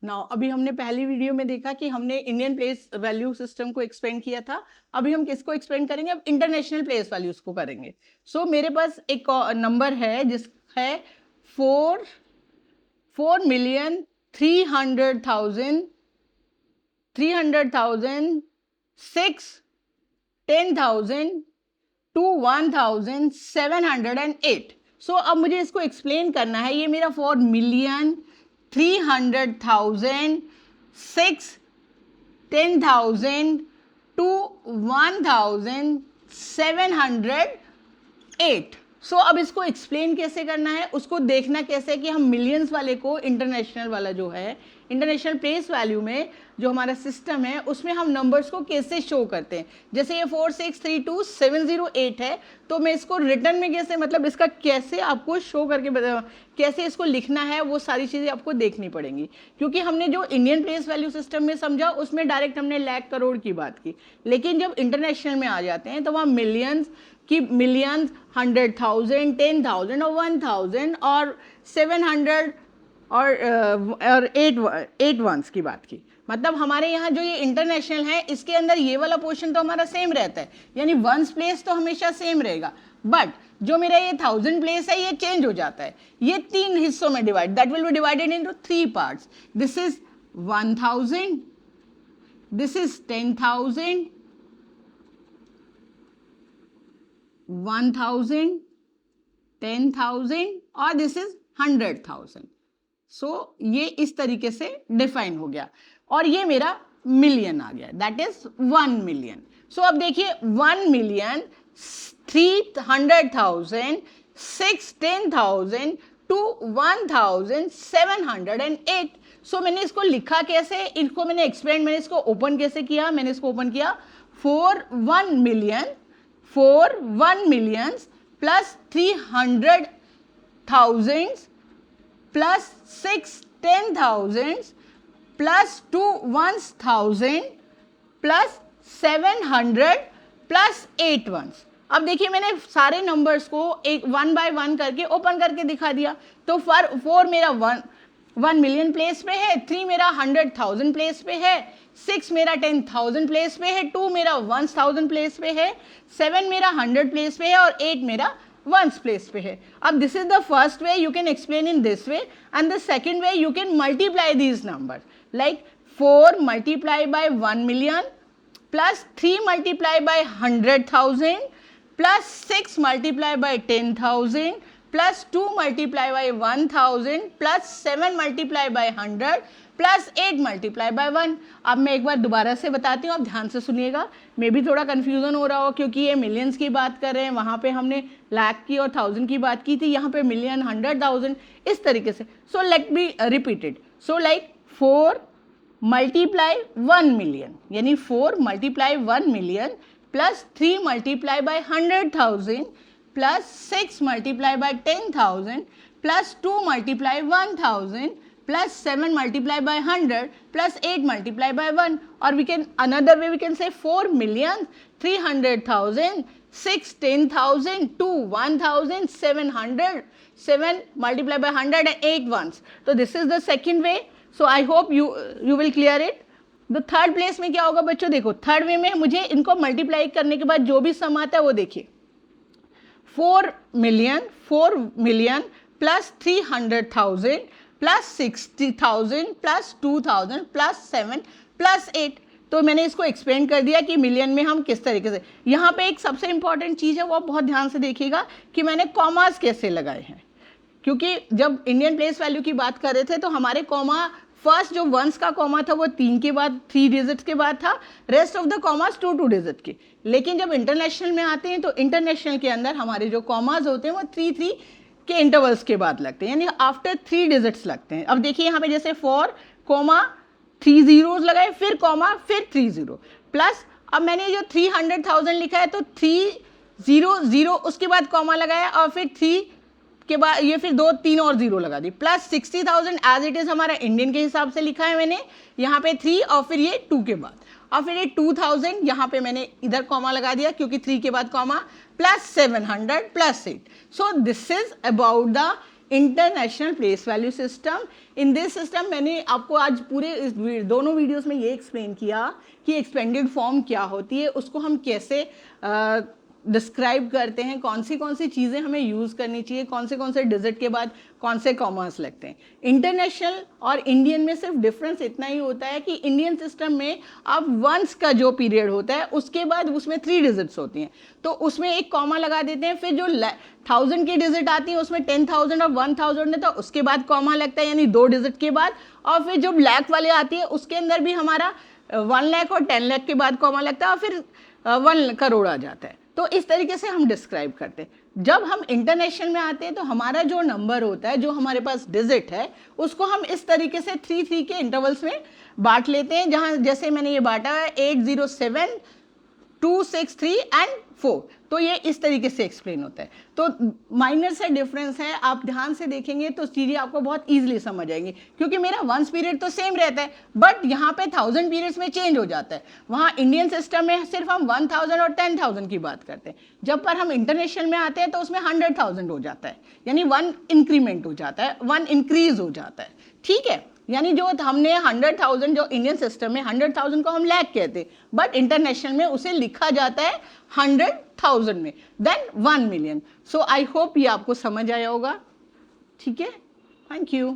Now अभी हमने पहली वीडियो में देखा कि हमने इंडियन प्लेस वैल्यू सिस्टम को एक्सपेंड किया था। अभी हम किसको एक्सपेंड करेंगे? अब इंटरनेशनल प्लेस वैल्यूज को करेंगे। सो मेरे पास एक नंबर है जिस है 4,300,000 6 10,000 to 1,708। सो अब मुझे इसको एक्सप्लेन करना है। ये मेरा 4,300,000 6 10,000 to 1,708। सो अब इसको एक्सप्लेन कैसे करना है, उसको देखना कैसे है कि हम मिलियंस वाले को इंटरनेशनल वाला जो है इंटरनेशनल प्लेस वैल्यू में जो हमारा सिस्टम है उसमें हम नंबर्स को कैसे शो करते हैं। जैसे ये 4,632,708 है, तो मैं इसको रिटर्न में कैसे, मतलब इसका कैसे आपको शो करके कैसे इसको लिखना है, वो सारी चीज़ें आपको देखनी पड़ेंगी। क्योंकि हमने जो इंडियन प्लेस वैल्यू सिस्टम में समझा उसमें डायरेक्ट हमने लाख करोड़ की बात की, लेकिन जब इंटरनेशनल में आ जाते हैं तो वहाँ मिलियंस की, मिलियंस, 100,000, 10,000 और 1,000 और 700 और 8 वंस की बात की। मतलब हमारे यहाँ जो ये इंटरनेशनल है इसके अंदर ये वाला पोर्शन तो हमारा सेम रहता है, यानी वंस प्लेस तो हमेशा सेम रहेगा, बट जो मेरा ये 1000 प्लेस है ये चेंज हो जाता है। ये 3 हिस्सों में divide, that will be divided into 3 parts. This is 1000, this is 10,000, 1,000, 10,000 और दिस इज 100,000। सो ये इस तरीके से डिफाइन हो गया और ये मेरा मिलियन आ गया, दैट इज 1 मिलियन। सो अब देखिए 1,300,000 6 10,000 to 1,708। सो मैंने इसको लिखा कैसे, इसको मैंने एक्सपेंड, मैंने इसको ओपन कैसे किया, मैंने इसको ओपन किया 4 1 millions plus 300,000 plus 6 10,000 plus 2 1,000 plus 700 plus 8 ones। अब देखिए मैंने सारे नंबर्स को एक 1 by 1 करके ओपन करके दिखा दिया। तो 4 मेरा 1 मिलियन प्लेस पे है, 3 मेरा 100,000 प्लेस पे है, 6 मेरा 10,000 प्लेस पे है, 2 मेरा 1,000 प्लेस पे है, 7 मेरा 100 प्लेस पे है और 8 मेरा वंस प्लेस पे है। अब this is the first way, you can explain in this way, and the second way you can multiply these number, like 4 multiply by 1 million plus 3 multiply by 100,000 plus 6 multiply by 10,000 plus 2 multiply by 1,000 plus 7 multiply by 100 plus 8 multiply by 1। अब मैं एक बार दोबारा से बताती हूँ, आप ध्यान से सुनिएगा। मे भी थोड़ा कन्फ्यूजन हो रहा हो क्योंकि ये मिलियंस की बात कर रहे हैं, वहाँ पे हमने लाख की और 1000 की बात की थी, यहाँ पे मिलियन 100,000 इस तरीके से। So let be repeated. So like 4 multiply 1 million, यानी 4 multiply 1 million plus 3 multiply by 100,000 plus 6 multiply by 10,000 plus 2 multiply 1,000 plus 7 multiply by 100 plus 8 multiply by 1, or we can, another way we can say 4,300,000 6 10,000 2 1,700 7 multiply by 100 and 8 ones. So this is the second way. So I hope you will clear it. The third place में क्या होगा बच्चों, देखो third way में मुझे इनको multiply करने के बाद जो भी सम आता है वो देखिए, 4 million plus 300,000 plus 60,000 plus 2,000 plus 7 plus 8। तो मैंने इसको एक्सप्लेन कर दिया कि मिलियन में हम किस तरीके से। यहाँ पे एक सबसे इंपॉर्टेंट चीज़ है, वो बहुत ध्यान से देखिएगा कि मैंने कॉमास कैसे लगाए हैं, क्योंकि जब इंडियन प्लेस वैल्यू की बात कर रहे थे तो हमारे कॉमा, फर्स्ट जो वंस का कॉमा था वो 3 के बाद 3 डिजिट्स के बाद था, rest of the commas 2 digit के। लेकिन जब इंटरनेशनल में आते हैं तो इंटरनेशनल के अंदर हमारे जो कॉमास होते हैं वो 3 के इंटरवल्स के बाद लगते हैं, यानी आफ्टर 3 डिजिट्स लगते हैं। अब देखिए यहाँ पे जैसे 4 कोमा 3 zeros लगाए, फिर कॉमा, फिर 3 0 प्लस, अब मैंने जो 300,000 लिखा है तो 300 उसके बाद कॉमा लगाया और फिर 3 के बाद ये फिर 2 3 और 0 लगा दी, प्लस 60,000 एज इट इज हमारा इंडियन के हिसाब से लिखा है मैंने, यहाँ पे 3 और फिर ये 2 के बाद, और फिर ये 2000 यहाँ पे मैंने इधर कॉमा लगा दिया क्योंकि 3 के बाद comma, plus 700 plus 8। So this is about the international place value system. In this system मैंने आपको आज पूरे इस दोनों वीडियोस में ये एक्सप्लेन किया कि एक्सपेंडेड फॉर्म क्या होती है, उसको हम कैसे डिस्क्राइब करते हैं, कौन सी चीज़ें हमें यूज़ करनी चाहिए, कौन से डिजिट के बाद कौन से कॉमर्स लगते हैं। इंटरनेशनल और इंडियन में सिर्फ डिफरेंस इतना ही होता है कि इंडियन सिस्टम में अब वंस का जो पीरियड होता है उसके बाद उसमें 3 डिजिट्स होती हैं, तो उसमें एक कॉमा लगा देते हैं, फिर जो 1000 की डिजिट आती है उसमें 10,000 और 1000 है तो उसके बाद कॉमा लगता है, यानी 2 डिजिट के बाद। और फिर जो लाख वाले आती है उसके अंदर भी हमारा 1 लाख और 10 लाख के बाद कॉमा लगता है और फिर 1 करोड़ आ जाता है। तो इस तरीके से हम डिस्क्राइब करते हैं। जब हम इंटरनेशनल में आते हैं तो हमारा जो नंबर होता है, जो हमारे पास डिजिट है, उसको हम इस तरीके से 3 के इंटरवल्स में बांट लेते हैं, जहां जैसे मैंने ये बांटा है 807 2 6 3 एंड 4। तो ये इस तरीके से एक्सप्लेन होता है। तो माइनर से डिफरेंस है, आप ध्यान से देखेंगे तो चीज़ें आपको बहुत इजीली समझ आएंगी, क्योंकि मेरा वंस पीरियड तो सेम रहता है बट यहाँ पे 1000 पीरियड्स में चेंज हो जाता है। वहाँ इंडियन सिस्टम में सिर्फ हम 1000 और 10,000 की बात करते हैं, जब पर हम इंटरनेशनल में आते हैं तो उसमें 100,000 हो जाता है, यानी 1 इंक्रीमेंट हो जाता है, 1 इंक्रीज हो जाता है। ठीक है, यानी जो हमने 100,000 जो इंडियन सिस्टम में 100,000 को हम लाख कहते हैं, बट इंटरनेशनल में उसे लिखा जाता है 100,000 में, देन 1 मिलियन। सो आई होप ये आपको समझ आया होगा। ठीक है, थैंक यू।